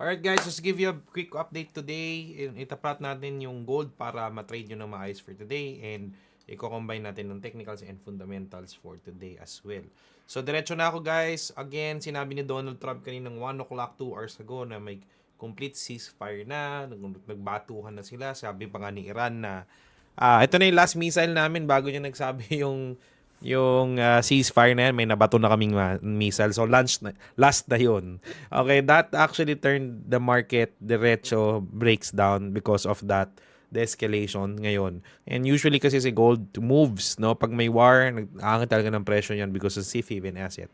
Alright guys, just give you a quick update today. Itaplot natin yung gold para matrade nyo na maayos for today and i-combine natin ng technicals and fundamentals for today as well. So diretso na ako guys. Again, sinabi ni Donald Trump kaninang 1 o'clock 2 hours ago na may complete ceasefire na. Nagbatuhan na sila. Sabi pa nga ni Iran na ito na yung last missile namin bago niya nagsabi yung ceasefire na yan, may nabato na kaming missile. So, last na yun. Okay, that actually turned the market diretso breaks down because of that de-escalation ngayon. And usually kasi si gold moves, no? Pag may war, nag-aangat talaga ng presyo yan because of safe haven asset.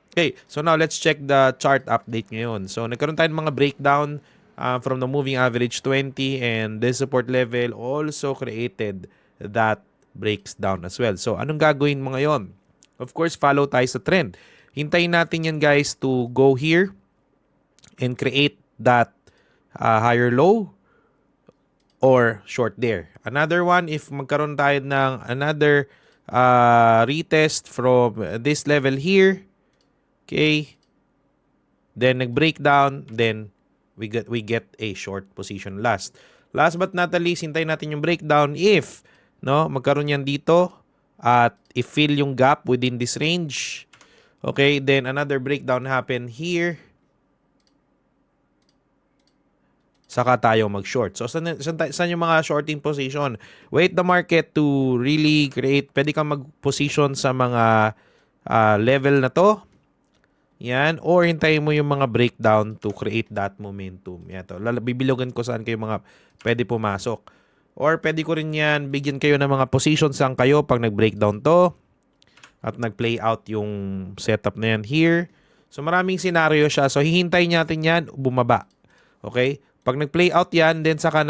Okay, so now let's check the chart update ngayon. So, nagkaroon tayo ng mga breakdown from the moving average 20 and this support level also created that breaks down as well. So, anong gagawin mo ngayon? Of course, follow tayo sa trend. Hintayin natin yan guys to go here and create that higher low or short there. Another one, if magkaroon tayo ng another retest from this level here, okay, then nag-break down, then we get a short position last. Last but not the least, hintayin natin yung breakdown if magkaroon yan dito at i-fill yung gap within this range. Okay, then another breakdown happen here. Saka tayo mag-short. So, saan yung mga shorting position? Wait the market to really create. Pwede kang mag-position sa mga level na to. Yan. Or hintayin mo yung mga breakdown to create that momentum. Yan to. Bibilogan ko saan kayo mga pwede pumasok. Or pwede ko rin yan, bigyan kayo ng mga positions saan kayo pag nag-breakdown to. At nag-play out yung setup na yan here. So maraming scenario siya. So hihintayin natin yan, bumaba. Okay? Pag nag-play out yan, then saka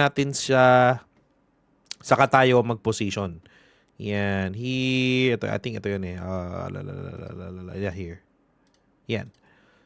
tayo mag-position. Yan. Ito, I think ito yun eh. Yeah, here. Yan.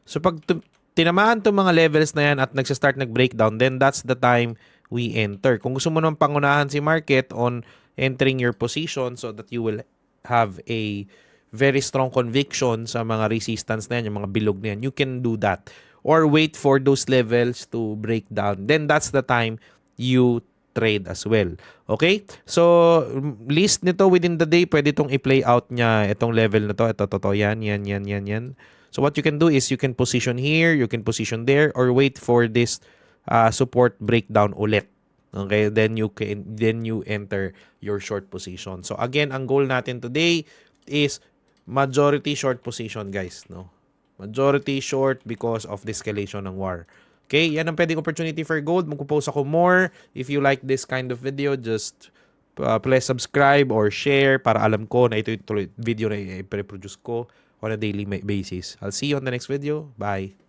So pag tinamaan itong mga levels na yan at nagsa-start nag-breakdown, then that's the time we enter. Kung gusto mo nang pangunahan si market on entering your position so that you will have a very strong conviction sa mga resistance na yan, yung mga bilog na yan, you can do that. Or wait for those levels to break down. Then that's the time you trade as well. Okay? So, list nito within the day, pwede itong i-play out niya itong level na to. Ito, yan. So, what you can do is you can position here, you can position there, or wait for this support breakdown ulit. Okay, then you enter your short position. So again, ang goal natin today is majority short position, guys, no? Majority short because of the escalation ng war. Okay, yan ang pwedeng opportunity for gold. Magpo-post ako more. If you like this kind of video, just please subscribe or share para alam ko na ito yung video na i-produce ko on a daily basis. I'll see you on the next video. Bye.